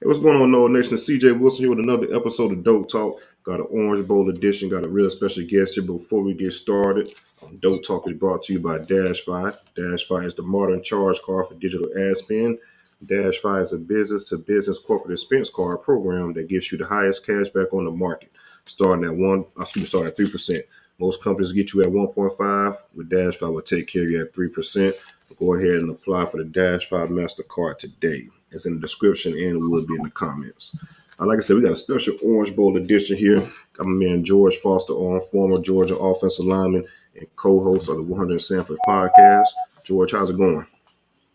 Hey, what's going on, Noah Nation? It's CJ Wilson here with another episode of Dope Talk. Got an Orange Bowl edition. Got a real special guest here. Before we get started, Dope Talk is brought to you by DASH.FI. DASH.FI is the modern charge card for digital ad spend. DASH.FI is a business-to-business corporate expense card program that gives you the highest cash back on the market, starting at 3%. Most companies get you at 1.5. With DASH.FI, will take care of you at 3%. Go ahead and apply for the DASH.FI MasterCard today. It's in the description and will be in the comments. Like I said, we got a special Orange Bowl edition here. Got my man George Foster on, former Georgia offensive lineman and co-host of the 100 Sanford podcast. George, how's it going?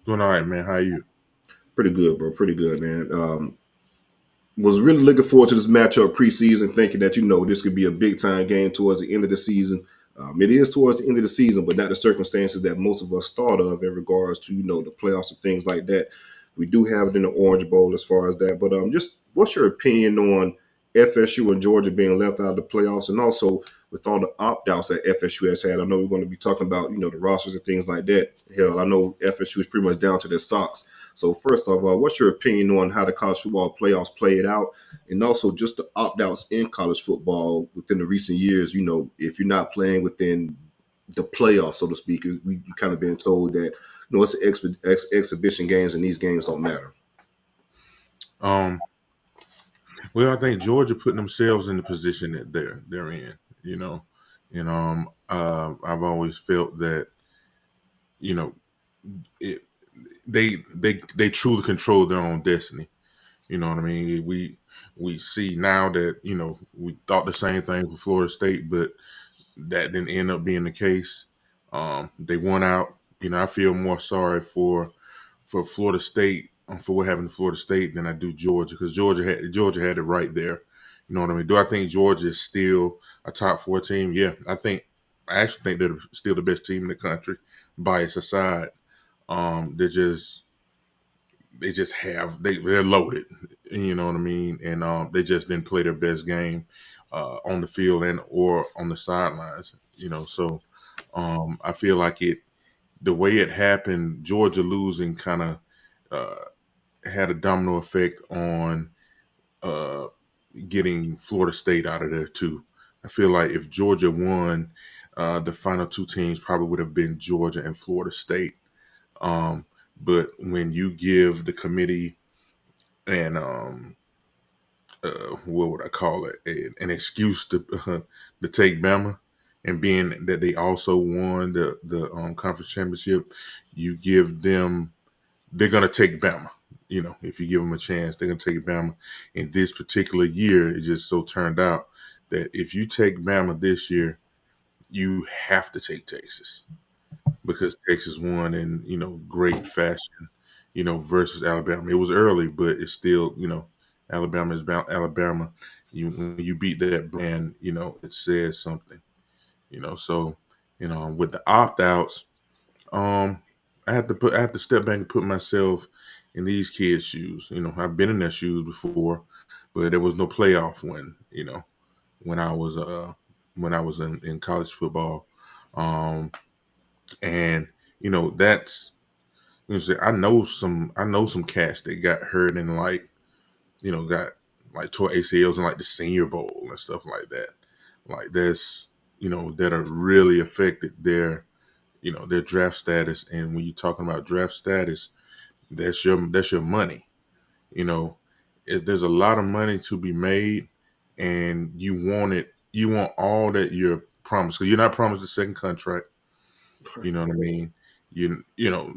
Doing all right, man. How are you? Pretty good, bro. Pretty good, man. Was really looking forward to this matchup preseason, thinking that, this could be a big-time game towards the end of the season. It is towards the end of the season, but not the circumstances that most of us thought of in regards to, the playoffs and things like that. We do have it in the Orange Bowl as far as that. But just what's your opinion on FSU and Georgia being left out of the playoffs, and also with all the opt-outs that FSU has had? I know we're going to be talking about, the rosters and things like that. Hell, I know FSU is pretty much down to their socks. So first off, what's your opinion on how the college football playoffs played out, and also just the opt-outs in college football within the recent years? If you're not playing within the playoffs, so to speak, you kind of been told that, it's exhibition games and these games don't matter. Well, I think Georgia putting themselves in the position that they're in, and I've always felt that, they truly control their own destiny. You know what I mean? We see now that, we thought the same thing for Florida State, but that didn't end up being the case. They won out. I feel more sorry for Florida State, for what happened to Florida State, than I do Georgia, because Georgia had it right there. You know what I mean? Do I think Georgia is still a top 4 team? Yeah, I actually think they're still the best team in the country, bias aside. They're loaded. You know what I mean? And they just didn't play their best game on the field and or on the sidelines. So I feel like the way it happened, Georgia losing kind of had a domino effect on getting Florida State out of there too. I feel like if Georgia won, the final 2 teams probably would have been Georgia and Florida State. But when you give the committee an what would I call it, an excuse to take Bama, and being that they also won the conference championship, you give them, they're gonna take Bama. If you give them a chance, they're gonna take Bama. In this particular year, it just so turned out that if you take Bama this year, you have to take Texas, because Texas won in great fashion, versus Alabama. It was early, but it's still, Alabama is Alabama. When you beat that brand, it says something. So with the opt-outs, I have to step back and put myself in these kids' shoes. I've been in their shoes before, but there was no playoff win. When I was in college football, and that's, I know some cats that got hurt and got tore ACLs in the Senior Bowl and stuff like that. That's that are really affected their draft status. And when you're talking about draft status, that's your money. There's a lot of money to be made, and you want all that you're promised, because you're not promised a second contract. You know what I mean?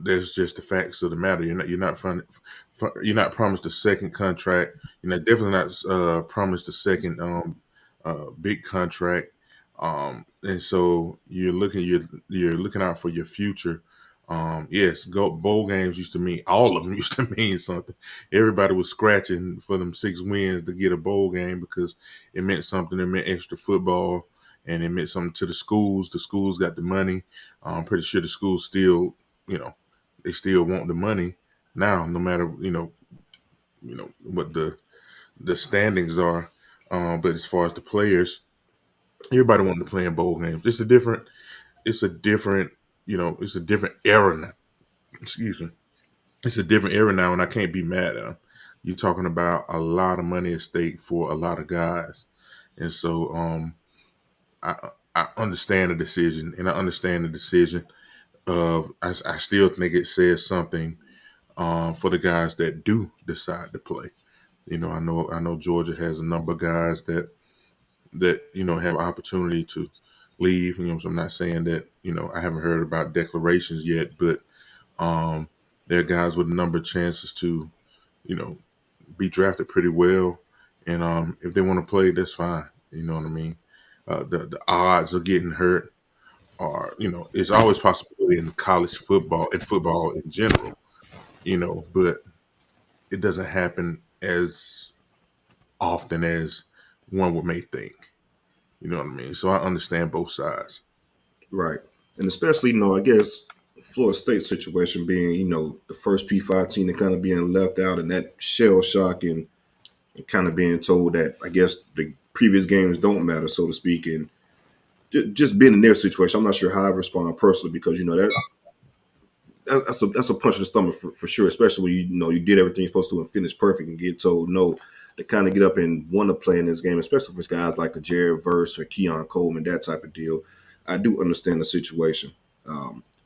That's just the facts of the matter. You're not promised a second contract. You're definitely not promised a second big contract. And so you're looking out for your future. Yes, bowl games used to mean, all of them used to mean something. Everybody was scratching for them 6 wins to get a bowl game, because it meant something. It meant extra football, and it meant something to the schools. The schools got the money. I'm pretty sure the schools still, they still want the money now, no matter what the standings are. But as far as the players, everybody wanted to play in bowl games. It's a different era now. Excuse me. It's a different era now, and I can't be mad at them. you're talking about a lot of money at stake for a lot of guys. And so I understand the decision, and I understand the decision of I still think it says something for the guys that do decide to play. I know Georgia has a number of guys that have opportunity to leave. So I'm not saying that I haven't heard about declarations yet, but um, there are guys with a number of chances to you know be drafted pretty well, and if they want to play, that's fine. You know what I mean? The odds of getting hurt are it's always possibility in college football and football in general. But it doesn't happen as often as one would may think. You know what I mean? So I understand both sides. Right. And especially, I guess Florida State situation being, the first P5 team and kind of being left out and that shell shock and kind of being told that I guess the previous games don't matter, so to speak. And just being in their situation, I'm not sure how I respond personally because, that's a punch in the stomach for sure, especially when you did everything you're supposed to do and finish perfect and get told no to kind of get up and want to play in this game, especially for guys like a Jared Verse or Keon Coleman, that type of deal. I do understand the situation.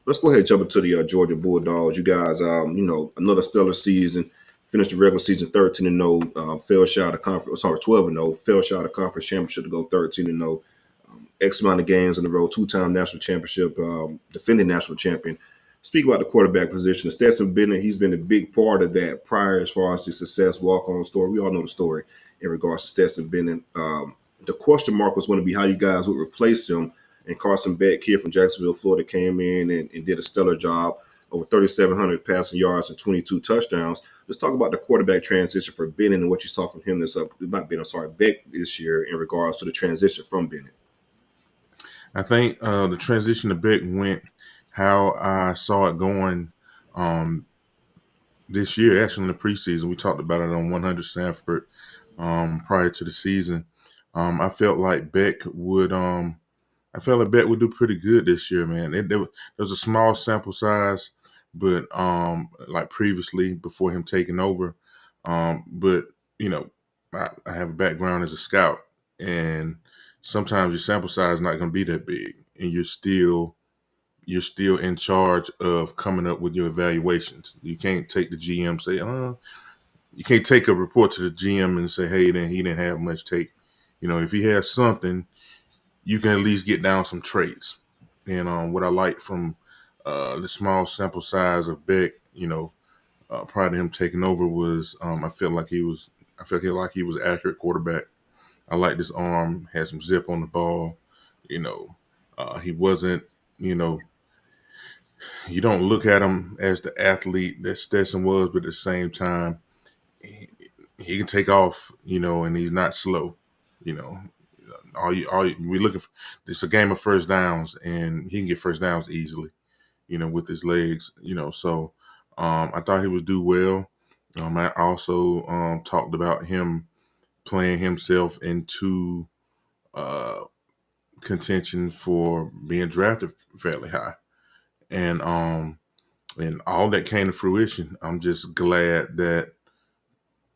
Let's go ahead and jump into the Georgia Bulldogs. You guys, another stellar season. Finished the regular season 13-0. Fell shy of the conference. Sorry, 12-0. Fell shy of the conference championship to go 13-0. X amount of games in a row. Two-time national championship. Defending national champion. Speak about the quarterback position. Stetson Bennett, he's been a big part of that prior as far as the success walk-on story. We all know the story in regards to Stetson Bennett. The question mark was going to be how you guys would replace him. And Carson Beck, kid from Jacksonville, Florida, came in and did a stellar job. Over 3,700 passing yards and 22 touchdowns. Let's talk about the quarterback transition for Bennett and what you saw from him Beck this year in regards to the transition from Bennett. I think the transition to Beck went how I saw it going this year. Actually, in the preseason, we talked about it on 100 Sanford prior to the season. I felt like Beck would. I felt like Beck would do pretty good this year, man. There was a small sample size, but like previously before him taking over. But I have a background as a scout, and sometimes your sample size is not going to be that big, and you're still in charge of coming up with your evaluations. You can't take the GM say, you can't take a report to the GM and say, hey, then he didn't have much tape. If he has something, you can at least get down some traits. And what I like from the small sample size of Beck, prior to him taking over was I felt like he was an accurate quarterback. I liked his arm, had some zip on the ball. He wasn't, you don't look at him as the athlete that Stetson was, but at the same time, he can take off, and he's not slow. You know, we looking for. It's a game of first downs, and he can get first downs easily. With his legs. So I thought he would do well. I also talked about him playing himself into uh, contention for being drafted fairly high, and all that came to fruition. I'm just glad that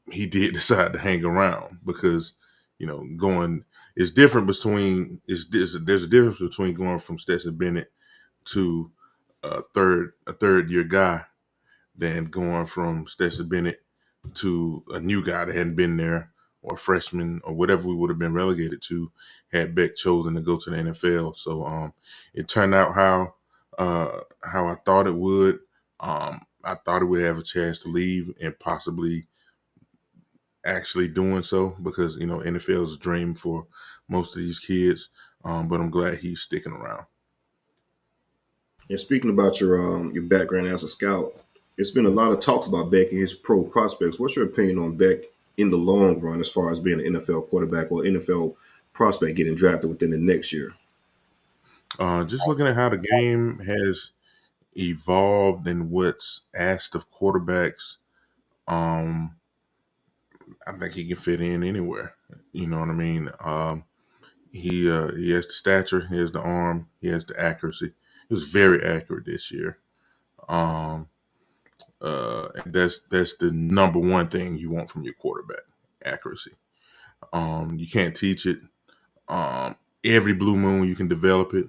he did decide to hang around because going it's different between there's a difference between going from Stetson Bennett to a third year guy than going from Stetson Bennett to a new guy that hadn't been there, or a freshman, or whatever we would have been relegated to had Beck chosen to go to the NFL. So it turned out how I thought it would. I thought it would have a chance to leave and possibly actually doing so because NFL is a dream for most of these kids. But I'm glad he's sticking around. And speaking about your background as a scout, it's been a lot of talks about Beck and his pro prospects. What's your opinion on Beck in the long run as far as being an NFL quarterback or NFL prospect getting drafted within the next year? Just looking at how the game has evolved and what's asked of quarterbacks, um, I think he can fit in anywhere. You know what I mean? He has the stature, he has the arm, he has the accuracy. He was very accurate this year. Um, And that's the number one thing you want from your quarterback: accuracy. You can't teach it. Every blue moon you can develop it,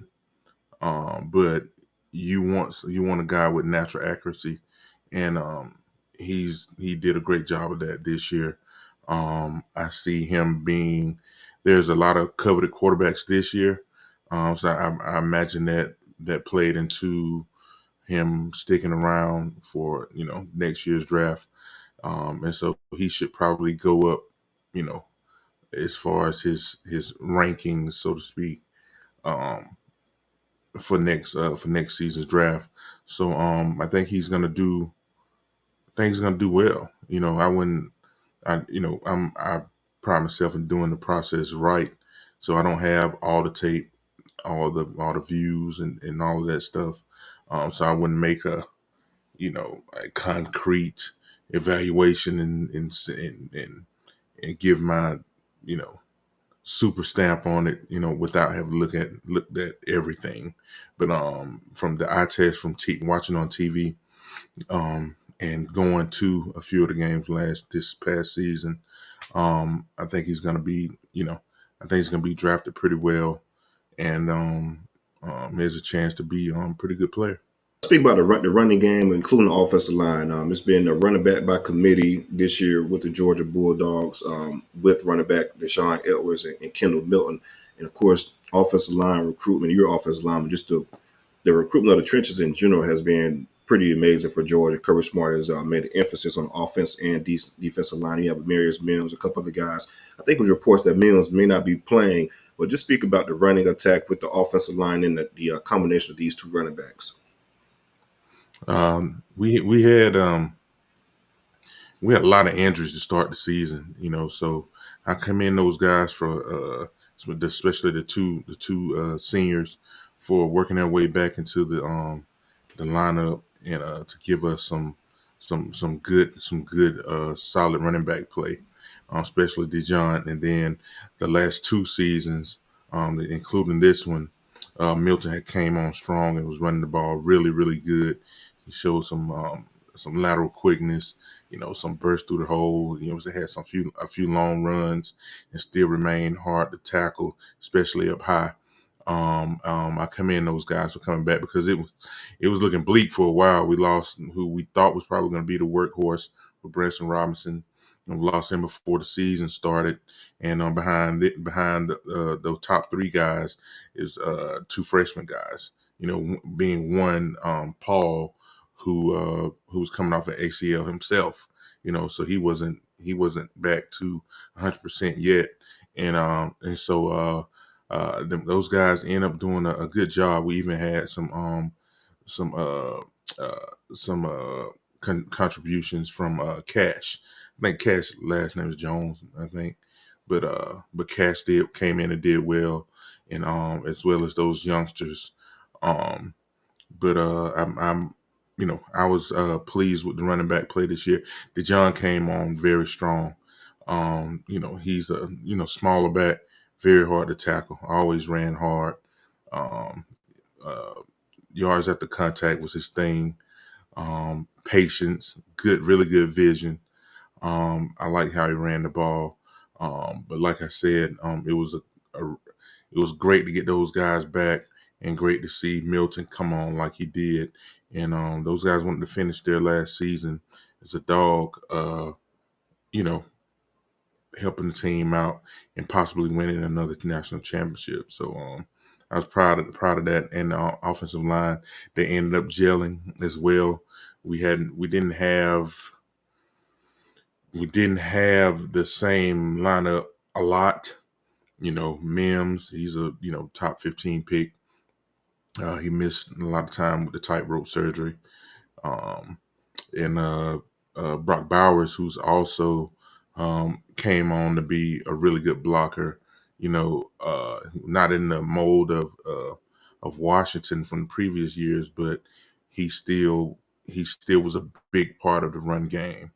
but you want a guy with natural accuracy, and he did a great job of that this year. I see him being. There's a lot of coveted quarterbacks this year, so I imagine that played into him sticking around for next year's draft, and so he should probably go up, you know, as far as his rankings, so to speak, um, for next season's draft. So I think he's gonna do. I think he's gonna do well. I wouldn't. I pride myself in doing the process right, so I don't have all the tape, all the views, and all of that stuff. So I wouldn't make a concrete evaluation and give my you know super stamp on it, without having looked at everything. But from the eye test, from watching on TV, and going to a few of the games this past season, I think he's gonna be, I think he's gonna be drafted pretty well, and has a chance to be a pretty good player. Speak about the running game, including the offensive line. It's been a running back by committee this year with the Georgia Bulldogs, with running back Deshaun Edwards and Kendall Milton, and of course offensive line recruitment. Your offensive lineman, just the recruitment of the trenches in general has been pretty amazing for Georgia. Kirby Smart has made an emphasis on offense and defensive line. You have Marius Mims, a couple other guys. I think it was reports that Mims may not be playing, but just speak about the running attack with the offensive line and the combination of these two running backs. We had a lot of injuries to start the season, so I commend those guys for especially the two seniors for working their way back into the lineup, and to give us some good solid running back play, especially Dijon. And then the last two seasons, including this one, Milton had came on strong and was running the ball really, really good. He showed some lateral quickness, some burst through the hole. They had a few long runs and still remained hard to tackle, especially up high. I commend those guys for coming back, because it was looking bleak for a while. We lost who we thought was probably going to be the workhorse with Branson Robinson. And we lost him before the season started, and behind the top three guys is two freshman guys. Being one, Paul, who was coming off an ACL himself. So he wasn't back to 100% yet, and so those guys end up doing a good job. We even had some contributions from Cash. I think Cash last name is Jones, I think, but Cash came in and did well, and as well as those youngsters. Um, but I was pleased with the running back play this year. DeJohn came on very strong. He's a smaller back, very hard to tackle. Always ran hard. Um, uh, Yards after contact was his thing. Patience, really good vision. I like how he ran the ball. But like I said, it was great to get those guys back, and great to see Milton come on like he did. And those guys wanted to finish their last season as a dog, you know, helping the team out and possibly winning another national championship. So I was proud of that. And the offensive line, they ended up gelling as well. We didn't have the same lineup a lot. Mims, he's a top 15 pick. He missed a lot of time with the tightrope surgery. Um, and Brock Bowers, who's also came on to be a really good blocker. Not in the mold of Washington from the previous years, but he still was a big part of the run game.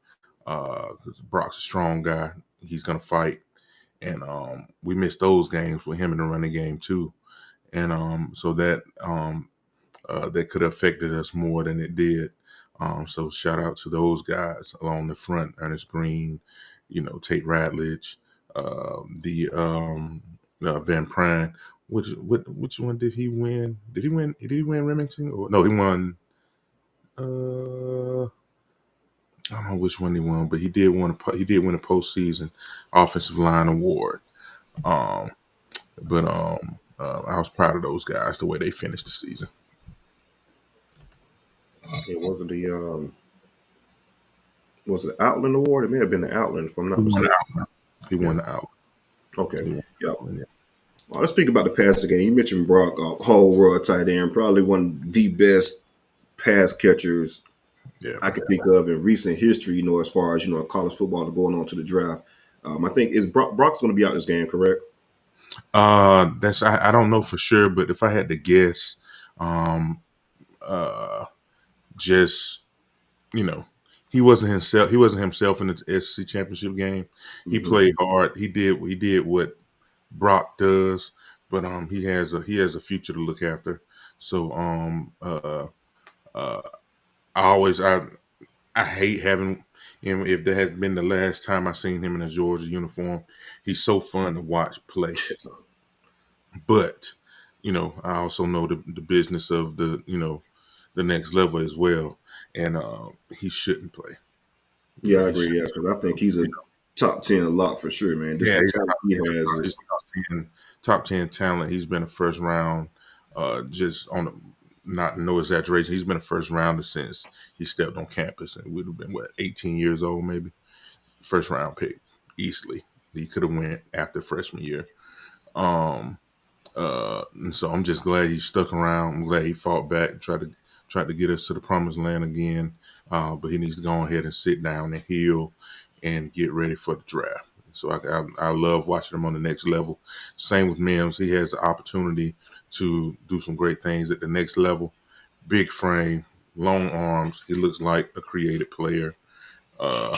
Because Brock's a strong guy, he's gonna fight, and we missed those games with him in the running game too, and so that could have affected us more than it did. So shout out to those guys along the front: Ernest Green, Tate Ratledge, the Van Prine. Which one did he win? Did he win? Did he win Remington? Or no, he won. I don't know which one he won, but he did win a postseason offensive line award. Um, but I was proud of those guys the way they finished the season. It wasn't the was it Outland Award? It may have been the Outland, if I'm He not won the mistaken. out. He Yeah. won the out. Okay. He won Yeah. the out, yeah. Well, let's speak about the passing game. You mentioned Brock Hall, world tight end, probably one of the best pass catchers Yeah. I can think of in recent history. As far as college football going on to the draft. I think is Brock's going to be out this game, correct? I don't know for sure, but if I had to guess, um, uh, just you know, he wasn't himself. He wasn't himself in the SEC championship game. He Hmm. played hard. He did what Brock does, but he has a future to look after. So uh, I always I hate having him. If that has been the last time I seen him in a Georgia uniform, he's so fun to watch play. But I also know the business of the next level as well, and he shouldn't play. Yeah, I He should. agree. Yeah, because I think he's a top 10 a lot for sure, man. Just Yeah, the he's talent he has he's is top 10 talent. He's been a first round. Just on no exaggeration. He's been a first rounder since he stepped on campus, and would have been 18 years old, maybe first round pick easily. He could have went after freshman year. Um, and so I'm just glad he stuck around. I'm glad he fought back and tried to get us to the promised land again. But he needs to go ahead and sit down and heal and get ready for the draft. So I love watching him on the next level. Same with Mims. He has the opportunity to do some great things at the next level. Big frame, long arms. He looks like a creative player. Uh,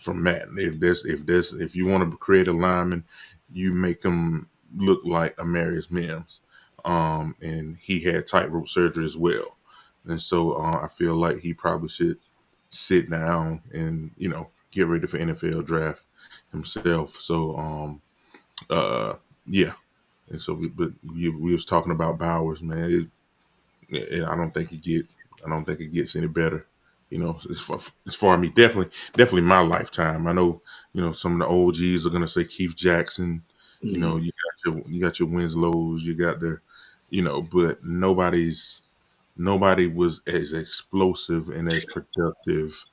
from Madden. If you want to create a lineman, you make him look like Amarius Mims. And he had tightrope surgery as well, and so I feel like he probably should sit down and get ready for NFL draft himself. So uh, yeah, and so we was talking about Bowers, man. I don't think it gets any better. As far me, definitely my lifetime. I know, some of the OGs are gonna say Keith Jackson. mhm, You got your Winslows, you got but nobody was as explosive and as productive,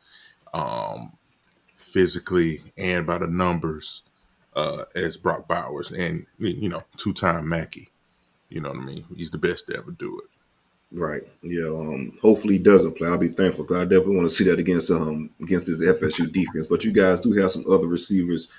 um, physically and by the numbers, as Brock Bowers, and two-time Mackey. You know what I mean? He's the best to ever do it. right. Yeah. Hopefully he doesn't play. I'll be thankful because I definitely want to see that against this FSU defense. But you guys do have some other receivers.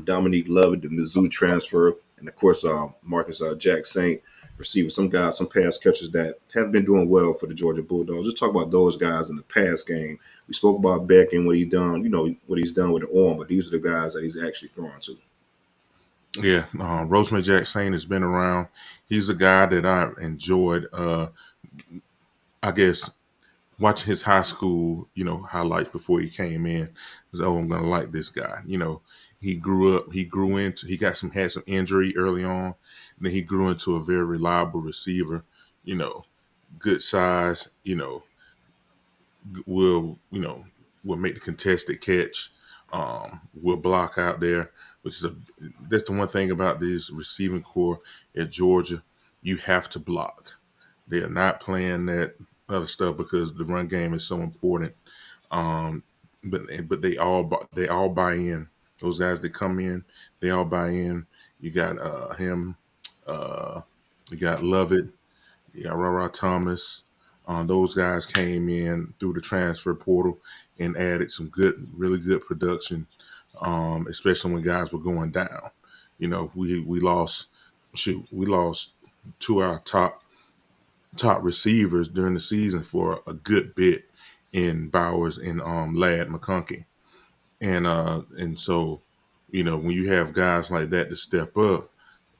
Dominique Lovett, the Mizzou transfer, and of course Marcus Jack Saint receiver. Some guys, some pass catchers that have been doing well for the Georgia Bulldogs. Just talk about those guys in the pass game. We spoke about Beck and what he's done. What he's done with the arm, but these are the guys that he's actually throwing to. Yeah, Rosemary Jack Saint has been around. He's a guy that I enjoyed. I guess watching his high school, highlights before he came in. Was, oh, I'm gonna like this guy. He grew up. He had some injury early on, and then he grew into a very reliable receiver. You know, good size. Will will make the contested catch. Will block out there, which is that's the one thing about this receiving core at Georgia. You have to block. They are not playing that other stuff because the run game is so important. Um, but they all buy in. Those guys that come in, they all buy in. You got him. Uh, you got Lovett. Yeah, Rara Thomas. Those guys came in through the transfer portal and added some really good production, especially when guys were going down. We lost, we lost two of our top receivers during the season for a good bit in Bowers and Ladd McConkey. And so, when you have guys like that to step up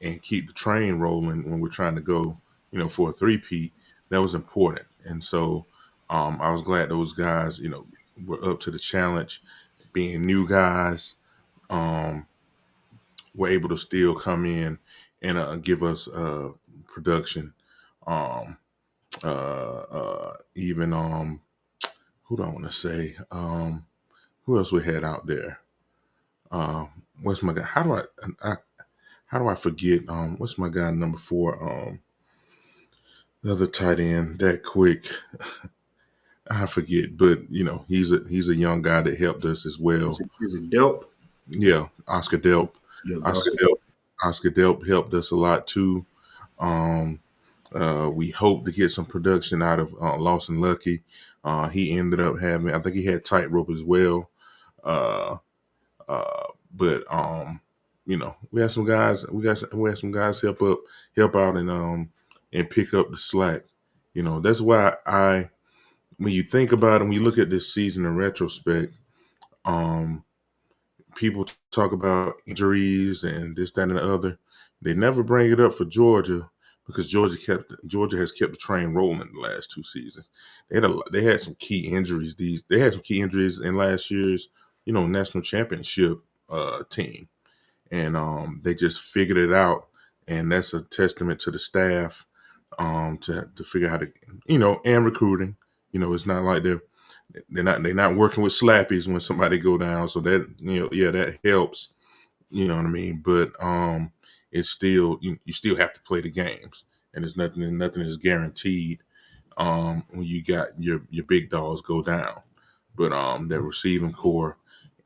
and keep the train rolling when we're trying to go, for a three-peat, that was important. And so, I was glad those guys, were up to the challenge. Being new guys, um, were able to still come in and give us production. Um, Even who do I want to say? Who else we had out there? Uh, what's my guy? How do I forget? What's my guy number 4? The other tight end that quick. I forget, but he's a young guy that helped us as well. Is it Delp? Yeah, Oscar Delp. Yeah, Oscar Oscar Delp. Delp. Oscar Delp helped us a lot too. Um, we hope to get some production out of Lawson Lucky. He ended up having, I think he had tightrope as well. Uh, but we had some guys. We had some guys help out, and pick up the slack. That's why when you think about it, when you look at this season in retrospect, um, people talk about injuries and this, that, and the other. They never bring it up for Georgia because Georgia has kept the train rolling the last 2 seasons. They had some key injuries. They had some key injuries in last year's national championship team, and they just figured it out. And that's a testament to the staff, to figure out how to and recruiting. It's not like they're not working with slappies when somebody go down. So that yeah, that helps. You know what I mean? But it's still you still have to play the games, and there's nothing is guaranteed when you got your big dogs go down. But that receiving core,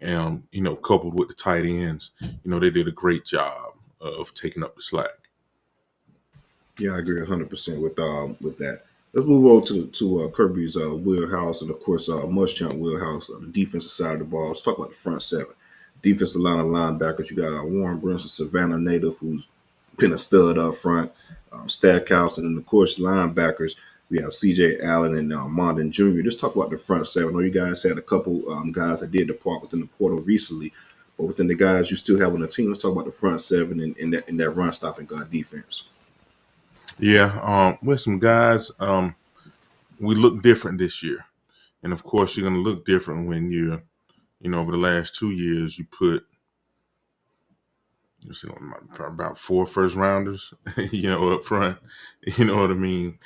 coupled with the tight ends, they did a great job of taking up the slack. Yeah, I agree 100% with that. Let's move on to Kirby's wheelhouse and of course Muschamp wheelhouse, the defensive side of the ball. Let's talk about the front seven. Defensive line of linebackers. You got Warren Brinson, Savannah native, who's been a stud up front. Stackhouse, and then of course linebackers. We have C.J. Allen and Mondin Jr. Just talk about the front seven. I know you guys had a couple guys that did depart within the portal recently, but within the guys you still have on the team, let's talk about the front seven and that run stopping defense. Yeah, with some guys, we look different this year, and of course you're going to look different when over the last 2 years you put about 4 first rounders, up front. You know what I mean?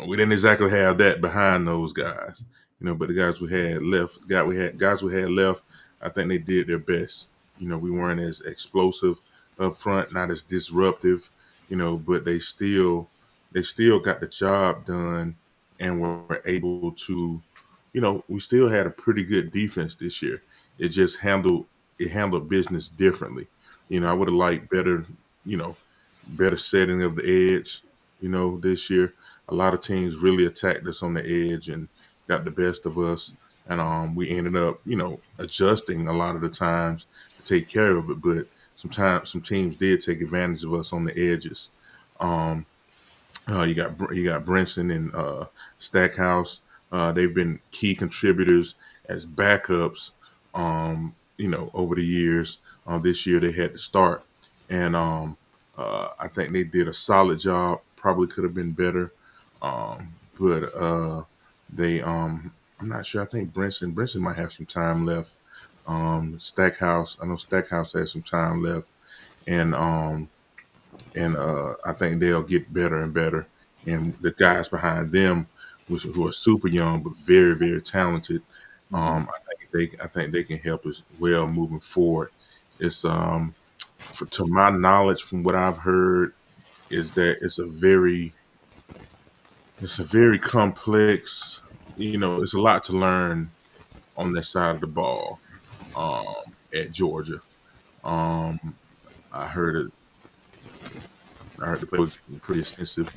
We didn't exactly have that behind those guys, but the guys guys we had left. I think they did their best. We weren't as explosive up front, not as disruptive, but they still got the job done and were able to, we still had a pretty good defense this year. It just handled business differently. I would have liked you know, better setting of the edge, this year. A lot of teams really attacked us on the edge and got the best of us. And we ended up, adjusting a lot of the times to take care of it. But sometimes some teams did take advantage of us on the edges. Um, you got Brinson and Stackhouse. They've been key contributors as backups. Over the years. This year they had to start, and I think they did a solid job. Probably could have been better, but they. I'm not sure. I think Brinson might have some time left. Stackhouse. I know Stackhouse has some time left, and I think they'll get better and better. And the guys behind them, who are super young but very very talented, Mhm. I think they can help us well moving forward. It's to my knowledge, from what I've heard, is that it's a very complex. It's a lot to learn on that side of the ball at Georgia. Um, I heard it. I heard the play was pretty extensive.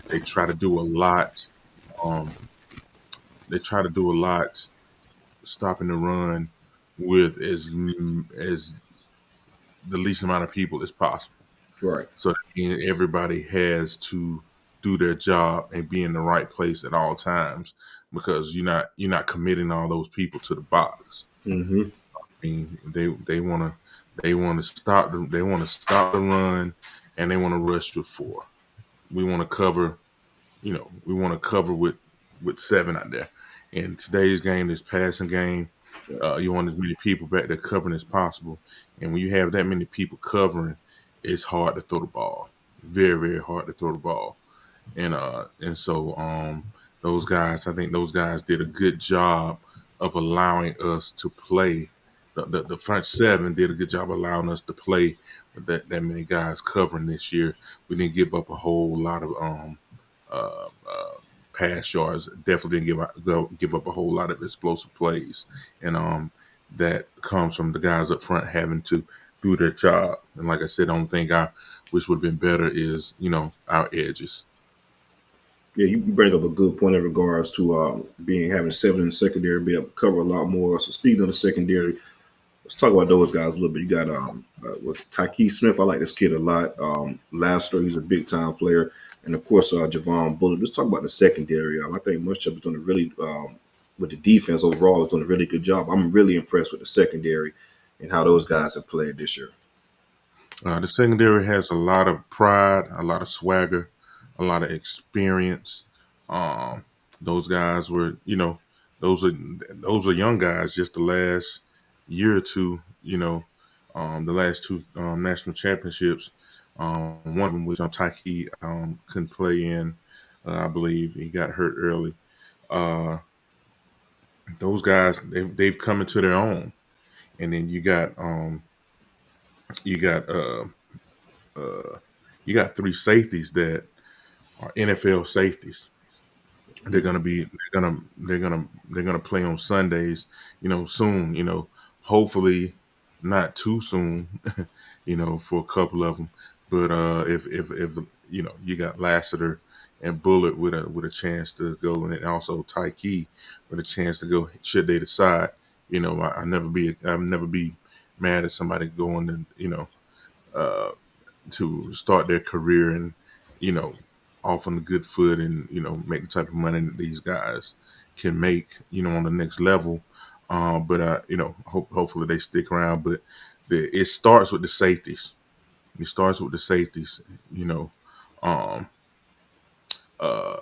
They try to do a lot. Um, they try to do a lot stopping the run with as the least amount of people as possible. Right. So that means everybody has to do their job and be in the right place at all times because you're not committing all those people to the box. Hmm. I mean, they want to stop the run and they want to rush to 4. We want to cover, we want to cover with with 7 out there. In today's game, this passing game, Yeah. you want as many people back there covering as possible. And when you have that many people covering, it's hard to throw the ball. Very, very hard to throw the ball. And so those guys, I think those guys did a good job of allowing us to play. The front 7 did a good job allowing us to play with that many guys covering this year. We didn't give up a whole lot of uh, uh, pass yards. Definitely didn't give up a whole lot of explosive plays, and that comes from the guys up front having to do their job. And like I said, the only thing I wish would have been better is our edges. Yeah, you bring up a good point in regards to being having 7 in the secondary, be able to cover a lot more. So speaking of the secondary, let's talk about those guys a little bit. You got what's Tyke Smith. I like this kid a lot. Laster, he's a big time player, and of course Javon Bullock. Let's talk about the secondary. I think Muschamp is doing a really with the defense overall is doing a really good job. I'm really impressed with the secondary and how those guys have played this year. The secondary has a lot of pride, a lot of swagger, a lot of experience. Um, those guys were, those are young guys. Just the last year or two, the last two national championships. One of them was Tyke couldn't play in. I believe he got hurt early. Uh, those guys, they've come into their own. And then you got uh, you got 3 safeties that are NFL safeties. They're gonna play on Sundays, soon. Hopefully not too soon, for a couple of them. But if you got Lassiter and Bullet with a chance to go, and then also Tyke with a chance to go should they decide. I'll never be mad at somebody going to uh, to start their career and you know off on a good foot and make the type of money that these guys can make on the next level. But hopefully they stick around. But it starts with the safeties. It starts with the safeties. You know, um, uh,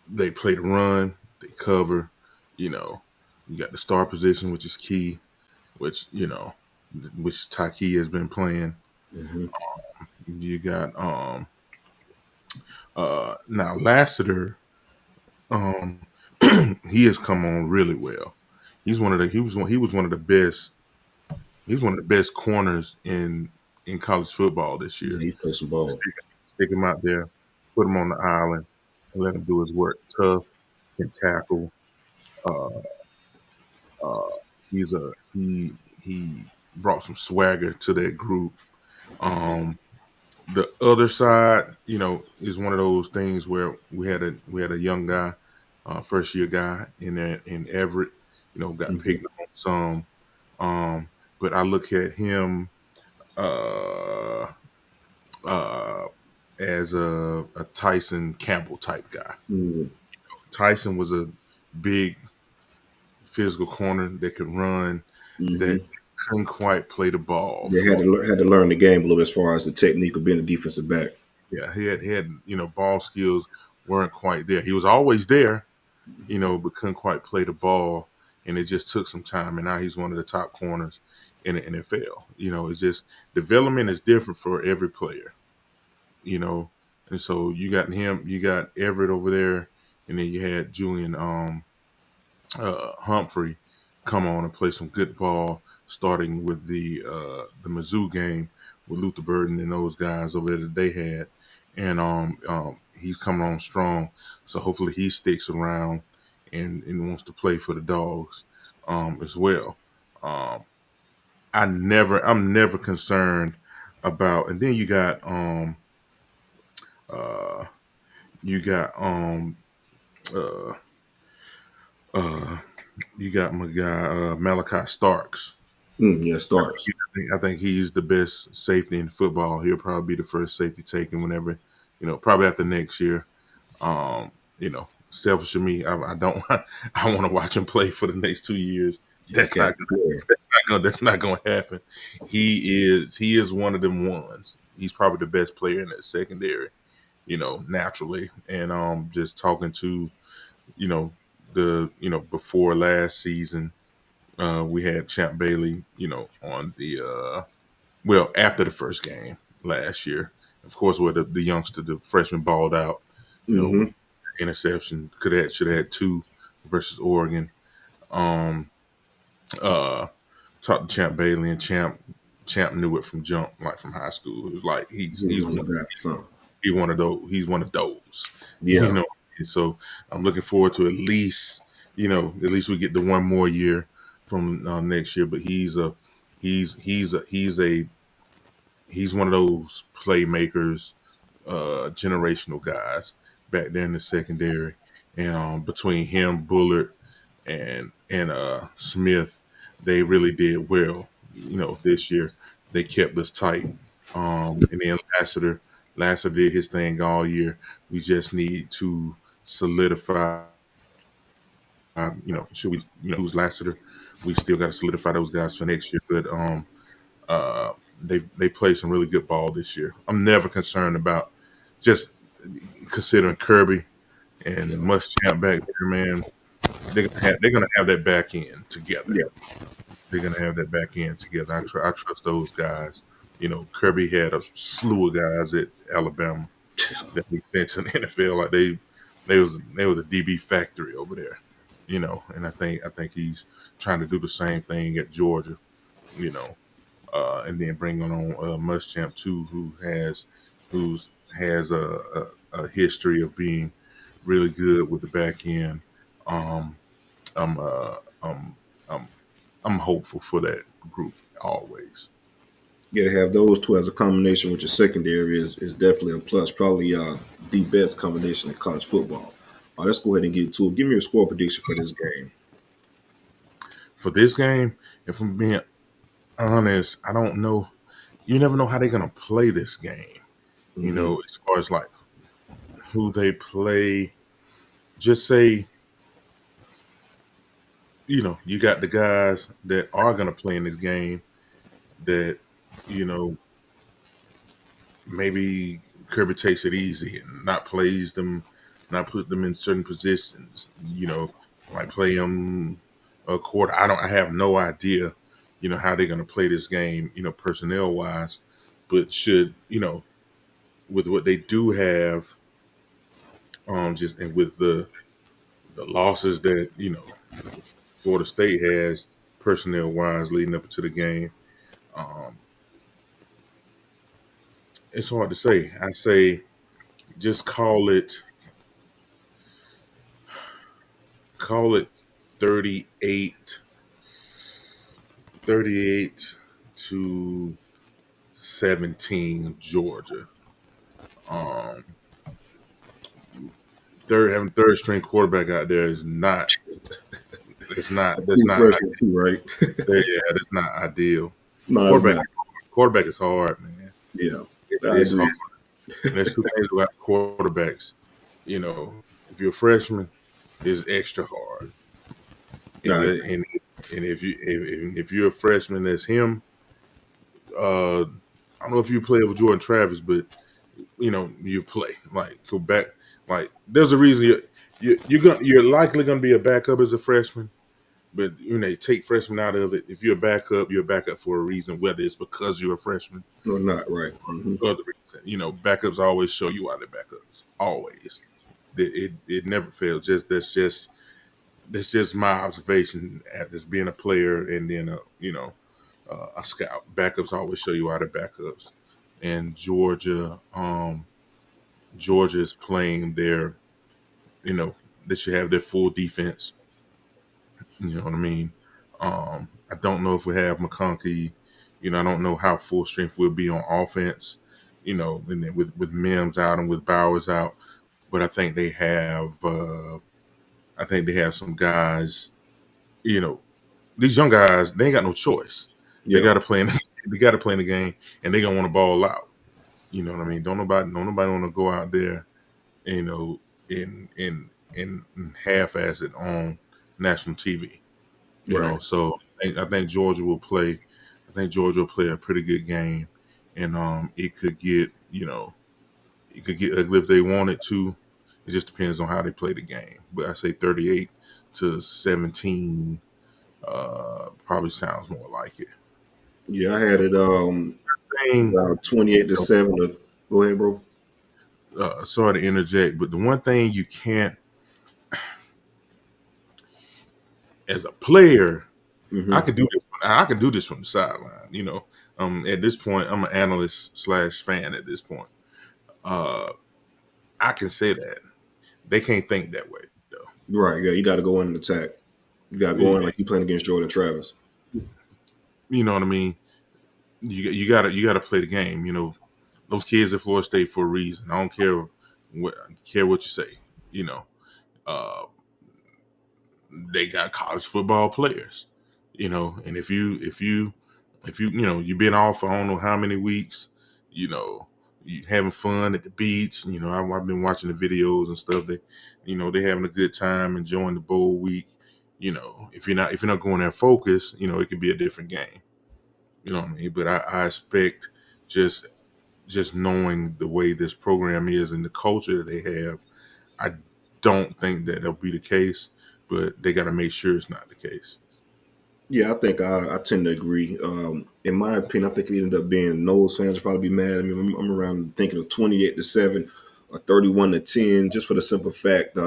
they play the run, they cover. You know, you got the star position, which is key. Which Taki has been playing. Mm-hmm. You got now Lassiter. Um, he has come on really well. He was one of the best. He's one of the best corners in college football this Yeah, year. he played some ball. Stick him out there, put him on the island, and let him do his work. Tough, can tackle. Uh, uh, he brought some swagger to that group. Um, the other side, is one of those things where we had a young guy, first year guy in Everett, got Mm-hmm. picked on some. But I look at him uh, uh, as a Tyson Campbell type guy. Mm-hmm. Tyson was a big physical corner that could run, that Mm-hmm. couldn't quite play the ball They for. had to learn the game a little bit as far as the technique of being a defensive back. Yeah, he had ball skills weren't quite there. He was always there, but couldn't quite play the ball, and it just took some time. And now he's one of the top corners in the NFL. It's just development is different for every player. You know, and so you got him, you got Everett over there, and then you had Julian Humphrey come on and play some good ball, starting with the Mizzou game with Luther Burden and those guys over there that they had, and he's coming on strong. So hopefully he sticks around and wants to play for the Dogs as well. Um, I'm never concerned about. And then uh, you got uh, uh, you got my guy Malachi Starks. Yeah, stars. I think he's the best safety in football. He'll probably be the first safety taken whenever, probably after next year. Selfish of me, I don't. I want to watch him play for the next 2 years. Yeah, That's not. Captain Player. That's not going to happen. He is one of them ones. He's probably the best player in that secondary. Naturally, and just talking to you know, before last season, we had Champ Bailey, on the after the first game last year. Of course, where the youngster, the freshman, balled out, with Mm-hmm. interception. Should have had two versus Oregon. Um, uh, Talked to Champ Bailey, and Champ knew it from jump, like from high school. It was like He's one of the guys, son. he's one of those, you Yeah. know. And so I'm looking forward to at least we get the one more year from next year. But he's a he's one of those playmakers, generational guys back there in the secondary. And between him, Bullard, and Smith, they really did well. This year they kept us tight. And then Lassiter did his thing all year. We just need to solidify. Should we, who's Lassiter? We still got to solidify those guys for next year. But uh, they played some really good ball this year. I'm never concerned about, just considering Kirby and Yeah. Muschamp back there, man. They're gonna have that back end together. Yeah. They're gonna have that back end together. I trust those guys. Kirby had a slew of guys at Alabama that he sent to the NFL. Like they was a DB factory over there. And I think he's trying to do the same thing at Georgia. You know, and then bring on Muschamp too, who's has a history of being really good with the back end. Um, I'm uh, um, I'm I'm hopeful for that group always. Yeah, to have those two as a combination with your secondary is definitely a plus. Probably the best combination in college football. Let's go ahead and get to it. Give me a score prediction for this game. For this game, if I'm being honest, I don't know. You never know how they're gonna play this game. Mm-hmm. As far as like who they play, just say, you got the guys that are gonna play in this game that, you know, maybe Kirby takes it easy and not plays them, not put them in certain positions. Like play them a quarter. I have no idea, how they're going to play this game, personnel wise. But should, with what they do have, just and with the losses that Florida State has personnel wise leading up to the game, um, it's hard to say. I say just call it 38, 38 to 17 Georgia. Um, having third string quarterback out there is not. It's not. That's True not. freshman too, right? Yeah, that's not ideal. No, it's Quarterback. not. Quarterback is hard, man. Yeah, I It's hard. agree. And there's two things about quarterbacks. If you're a freshman, it's extra hard. I And agree. and if you're a freshman, that's him. I don't know if you play with Jordan Travis, but you play like go back. Like there's a reason you're likely gonna be a backup as a freshman, but take freshmen out of it. If you're a backup for a reason, whether it's because you're a freshman No, not right. Mm-hmm. or other reason. Backups always show you out of backups. Always, it never fails. That's just my observation as being a player and then a scout. Backups always show you out of backups, and Georgia is playing their, they should have their full defense. You know what I mean? I don't know if we have McConkey. I don't know how full strength we'll be on offense. And then with Mims out and with Bowers out, but I think they have some guys. You know, these young guys, they ain't got no choice. They Yeah, got to play in. They got to play in the game, and they gonna want to ball out. You know what I mean? Don't nobody want to go out there, you know, in half-ass it on national TV. right. So I think Georgia will play. I think Georgia will play a pretty good game, and it could get ugly if they wanted to. It just depends on how they play the game. But I say 38-17 probably sounds more like it. Yeah, I had it Thing, around 28-7. Go ahead, bro. sorry to interject, but the one thing you can't, as a player, I Hmm. could do this. I could do this from the sideline. At this point, I'm an analyst slash fan. At this point, uh, I can say that they can't think that way though. Right, yeah, you got to go in and attack. You got to go in like you playing against Jordan Travis. You know what I mean? You gotta play the game. Those kids at Florida State for a reason. I don't care what you say. You know, uh, they got college football players. And if you've been off for I don't know how many weeks, you know, you having fun at the beach. I've been watching the videos and stuff. They having a good time, enjoying the bowl week. If you're not going there focused, it could be a different game. You know what I mean? But I expect just knowing the way this program is and the culture that they have, I don't think that that'll be the case. But they got to make sure it's not the case. Yeah, I think I tend to agree. In my opinion, I think it ended up being Knowles fans would probably be mad. I mean, I'm around thinking of 28-7 or 31-10, just for the simple fact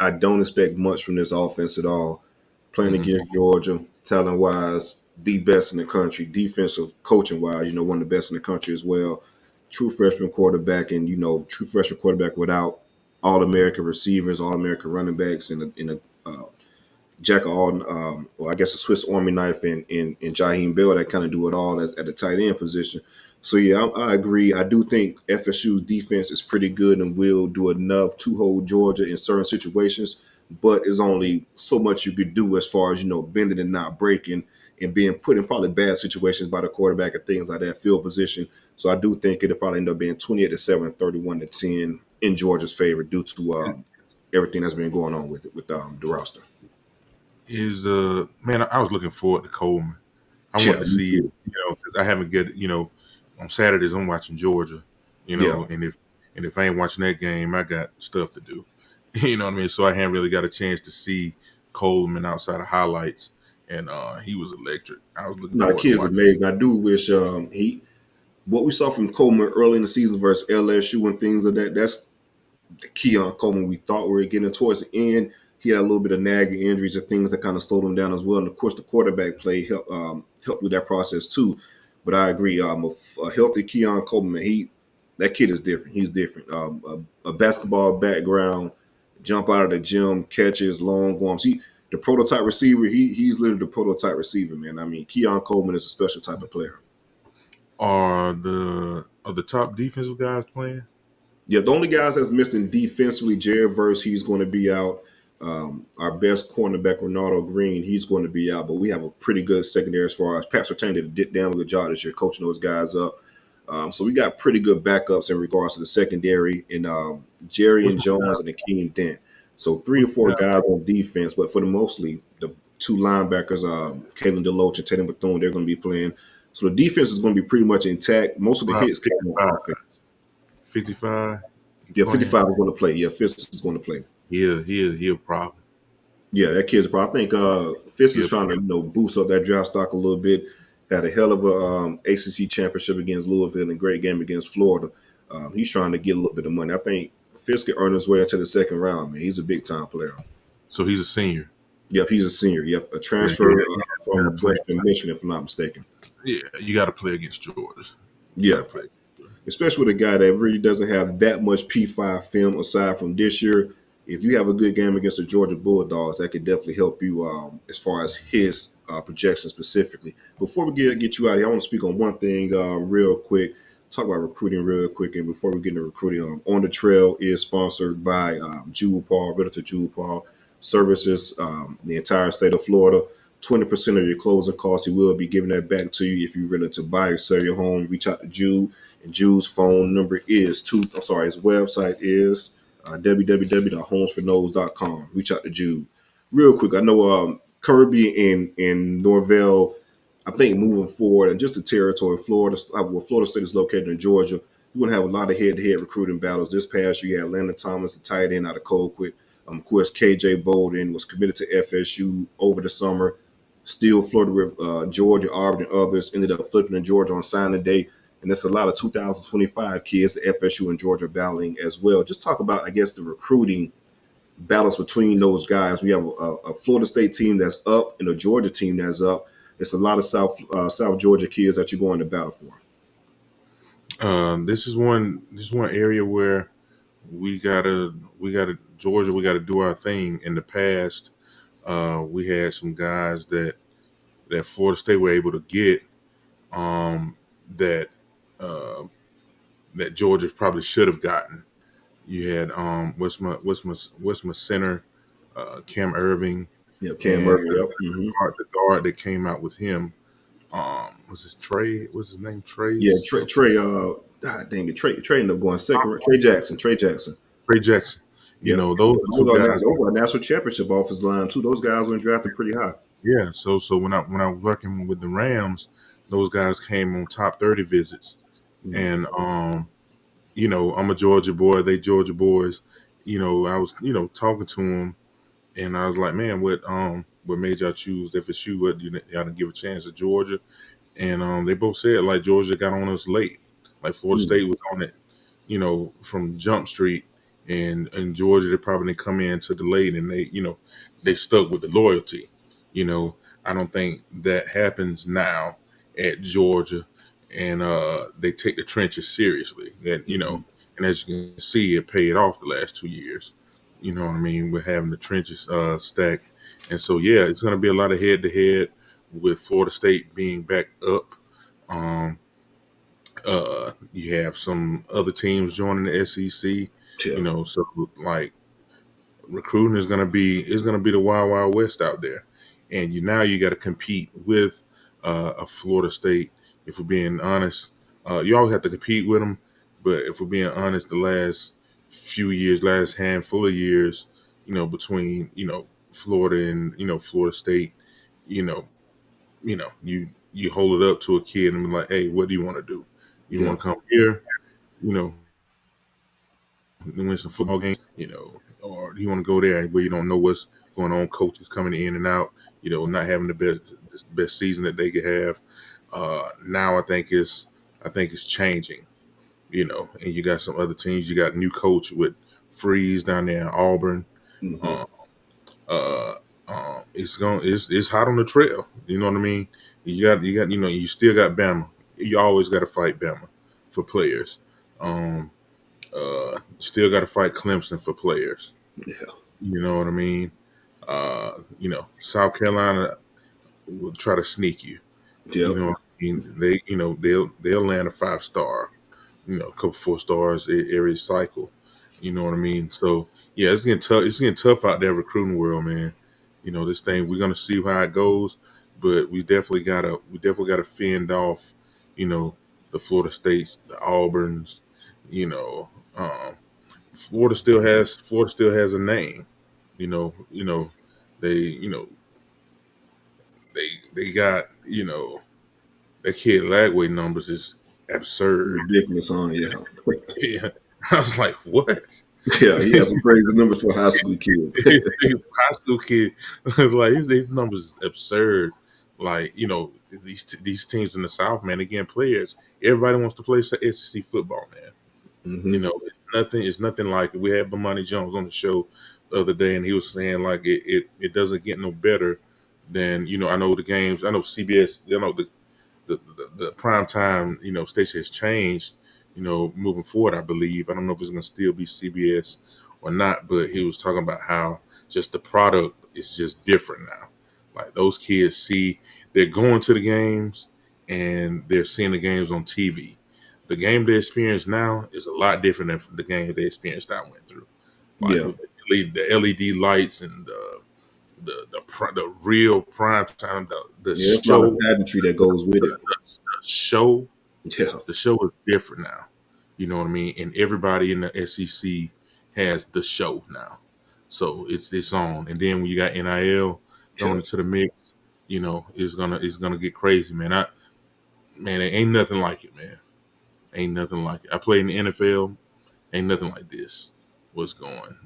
I don't expect much from this offense at all. Playing Hmm. against Georgia, talent wise, the best in the country, defensive coaching wise, one of the best in the country as well. True freshman quarterback, and true freshman quarterback without all American receivers, all American running backs, and a jack of all, well, I guess a Swiss Army knife in Jaheim Bell that kind of do it all at the tight end position. So yeah, I agree. I do think FSU's defense is pretty good and will do enough to hold Georgia in certain situations, but it's only so much you could do as far as bending and not breaking and being put in probably bad situations by the quarterback and things like that field position. So I do think it'll probably end up being 28-7 and 31-10 in Georgia's favor due to everything that's been going on with it with the roster. Is Man, I was looking forward to Coleman. I Yeah, wanted to me see it, too. 'cause I haven't get on Saturdays I'm watching Georgia, Yeah. and if I ain't watching that game, I got stuff to do. You know what I mean? So I haven't really got a chance to see Coleman outside of highlights, and he was electric. I was looking No, the forward to kid's watching. amazing. I do wish he what we saw from Coleman early in the season versus LSU and things like that. That's the key on Coleman. We thought we were getting towards the end. He had a little bit of nagging injuries and things that kind of slowed him down as well. And of course, the quarterback play helped with that process too. But I agree. A healthy Keon Coleman, that kid is different. He's different. A basketball background, jump out of the gym, catches, long arms. The prototype receiver. He's literally the prototype receiver, man. I mean, Keon Coleman is a special type of player. Are the top defensive guys playing? Yeah, the only guys that's missing defensively, Jared Verse, he's going to be out. Our best cornerback, Ronaldo Green, he's going to be out. But we have a pretty good secondary as far as Pat Surtain did a damn good job this year coaching those guys up. So we got pretty good backups in regards to the secondary and Jerry What's and Jones and Akeem Dent. So three to what's four guys on defense, but for the mostly the two linebackers, Kalen DeLoach and Tatum Bethune, they're going to be playing. So the defense is going to be pretty much intact. Most of the about hits came on 55? offense. 55? He Yeah, playing? 55 is going to play. Yeah, Fisk is going to play. He a problem. Yeah, that kid's probably. I think Fisk He is a trying to boost up that draft stock a little bit. Had a hell of a ACC championship against Louisville and a great game against Florida. He's trying to get a little bit of money. I think Fisk could earn his way into the second round. Man, he's a big time player. So he's a senior. Yep, he's a senior. Yep, a Yeah, transfer you gotta from play. Western Michigan, if I'm not mistaken. Yeah, you got to play against Georgia. You got Yeah, to play. especially with a guy that really doesn't have that much P5 film aside from this year. If you have a good game against the Georgia Bulldogs, that could definitely help you as far as his projection specifically. Before we get you out of here, I want to speak on one thing real quick. Talk about recruiting real quick, and before we get into recruiting, On the Trail is sponsored by Jewel Paul, Realtor Jewel Paul Services, the entire state of Florida. 20% of your closing costs, he will be giving that back to you if you're ready to buy or sell your home. Reach out to Jude. And Jude's phone number is his website is www.homesforknows.com. Reach out to Jude. Real quick, I know Kirby and Norvell, I think moving forward and just the territory, Florida, where Florida State is located in Georgia, you're gonna have a lot of head-to-head recruiting battles. This past year, you had Landon Thomas, the tight end out of Colquitt. Of course, KJ Bolden was committed to FSU over the summer. Still flirted with Georgia, Auburn, and others. Ended up flipping to Georgia on signing day. And there's a lot of 2025 kids at FSU and Georgia battling as well. Just talk about, I guess, the recruiting balance between those guys. We have a Florida State team that's up and a Georgia team that's up. It's a lot of South Georgia kids that you're going to battle for. This is one area where we gotta Georgia. We gotta do our thing. In the past, we had some guys that Florida State were able to get um, that uh, that Georgia probably should have gotten. You had what's my center, Cam Irving, Yeah, Cam and Murray. Yep. Mm-hmm. the guard that came out with him. Was this Trey? What's his name? Trey Yeah, Trey. something. Trey God dang it, Trey ended up going second. Right? Trey Jackson. Trey Jackson. Trey Jackson. You Yeah, know, those are those two are guys. over a national championship offensive line too. Those guys were drafted pretty high. Yeah. So when I was working with the Rams, those guys came on top 30 visits, Mm-hmm. and I'm a Georgia boy. They Georgia boys. I was talking to them, and I was like, man, what made y'all choose FSU? What y'all didn't give a chance to Georgia? And they both said like Georgia got on us late, like Florida State was on it, from Jump Street, and Georgia they probably didn't come in to the late, and they stuck with the loyalty. You know, I don't think that happens now at Georgia, and they take the trenches seriously. Mm-hmm. And as you can see, it paid off the last 2 years. You know what I mean? With having the trenches stacked, and so yeah, it's going to be a lot of head to head with Florida State being back up. Um, you have some other teams joining the SEC. Yeah. So like recruiting is gonna be the wild wild west out there, and you got to compete with a Florida State. If we're being honest, you always have to compete with them. But if we're being honest, the last few years, last handful of years, between Florida and Florida State, you know, you hold it up to a kid and be like, hey, what do you want to do? You Yeah. want to come here, you know, win some football games, or you want to go there where you don't know what's going on, coaches coming in and out, not having the best season that they could have. Now I think it's changing, and you got some other teams. You got new coach with Freeze down there in Auburn. Mm-hmm. Uh, uh, it's hot on the trail. You know what I mean? You still got Bama. You always got to fight Bama for players. Um, Still got to fight Clemson for players. Yeah. You know what I mean? South Carolina will try to sneak you. You Yep. know what I mean? They'll land a 5-star, a couple 4 stars every cycle. You know what I mean? So yeah, it's getting tough. It's getting tough out there, recruiting world, man. This thing we're gonna see how it goes, but we definitely gotta fend off, you know, the Florida States, the Auburns. You know, Florida still has a name. They they got that kid Lagway numbers is absurd. Ridiculous, huh? Yeah. Yeah, I was like, what? Yeah. He has some crazy numbers for a high school kid. High school kid, like his numbers is absurd. Like these teams in the South, man, again, players. Everybody wants to play SEC football, man. Mm-hmm. It's nothing like it. We had Bomani Jones on the show the other day, and he was saying like it doesn't get no better than I know the games. I know CBS. The prime time station has changed. Moving forward, I believe. I don't know if it's going to still be CBS or not, but he was talking about how just the product is just different now. Like those kids they're going to the games and they're seeing the games on TV. The game they experience now is a lot different than the game they experienced I went through. Like Yeah. with the LED lights and the real prime time, the Yeah. It's a lot of show, pageantry that goes with it. the show, Yeah. the show is different now. You know what I mean? And everybody in the SEC has the show now, so it's on. And then when you got NIL thrown Yeah. into the mix, it's gonna get crazy, man. Man, there ain't nothing like it, man. Ain't nothing like it. I played in the NFL. Ain't nothing like this. What's going,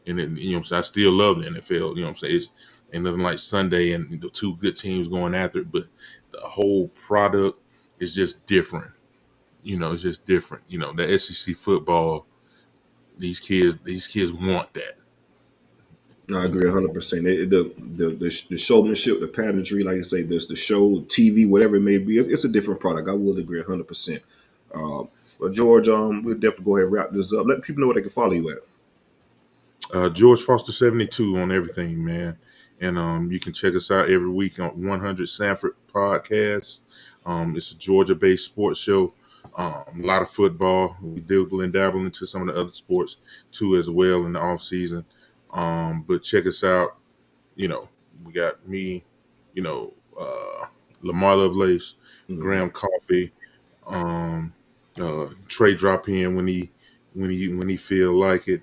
and then, what I'm saying, I still love the NFL. You know what I'm saying? It's ain't nothing like Sunday and the two good teams going after it, but the whole product is just different. It's just different. The SEC football, these kids want that. No, I You agree know, 100%. The showmanship, the pageantry, like I say, this the show, TV, whatever it may be, it's a different product. I will agree 100%. But George, we'll definitely go ahead and wrap this up. Let people know where they can follow you at. George Foster 72 on everything, man. And you can check us out every week on 100 Sanford Podcast. It's a Georgia-based sports show. A lot of football. We dabble and dabble into some of the other sports too as well in the off season. But check us out. We got me, you know, Lamar Lovelace, Mhm. Graham Coffee, um, Trey drop in when he feel like it,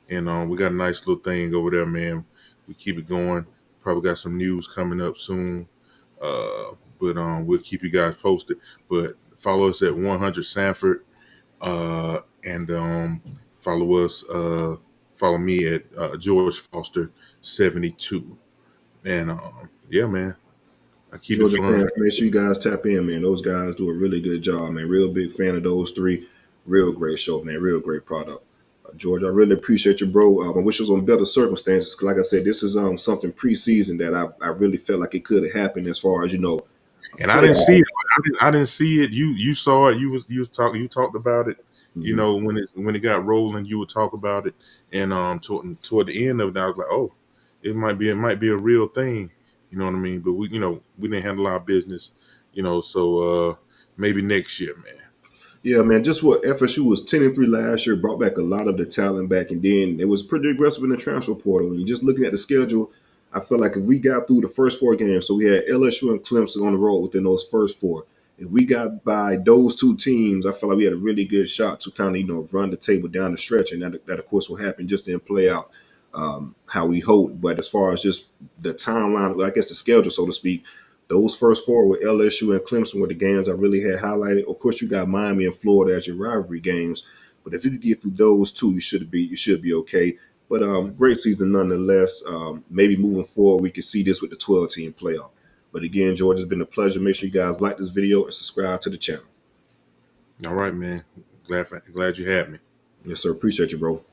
and we got a nice little thing over there, man. We keep it going. Probably got some news coming up soon, but we'll keep you guys posted. But follow us at 100 Sanford, and follow us. Follow me at George Foster 72, and yeah, man, I keep it Georgia fun. fans, make sure you guys tap in, man. Those guys do a really good job, man. Real big fan of those three. Real great show, man. Real great product. George, I really appreciate you, bro. I wish it was on better circumstances. 'Cause like I said, this is something preseason that I really felt like it could have happened as far as a And I didn't playoff. see it. I didn't see it. You saw it. You talked about it. Mhm. When it got rolling, you would talk about it. And toward the end of it, I was like, oh, it might be a real thing. You know what I mean? But we didn't handle our business. So maybe next year, man. Yeah, man. Just what FSU was 10-3 last year, brought back a lot of the talent back, and then it was pretty aggressive in the transfer portal. And just looking at the schedule, I felt like if we got through the first four games, so we had LSU and Clemson on the road within those first four. If we got by those two teams, I felt like we had a really good shot to kind of run the table down the stretch, and that of course will happen. Just didn't play out how we hoped. But as far as just the timeline, I guess the schedule, so to speak, those first four with LSU and Clemson were the games I really had highlighted. Of course, you got Miami and Florida as your rivalry games, but if you could get through those two, you should be okay. But great season nonetheless. Maybe moving forward, we could see this with the 12-team playoff. But again, George, it's been a pleasure. Make sure you guys like this video and subscribe to the channel. All right, man. Glad you had me. Yes, sir. Appreciate you, bro.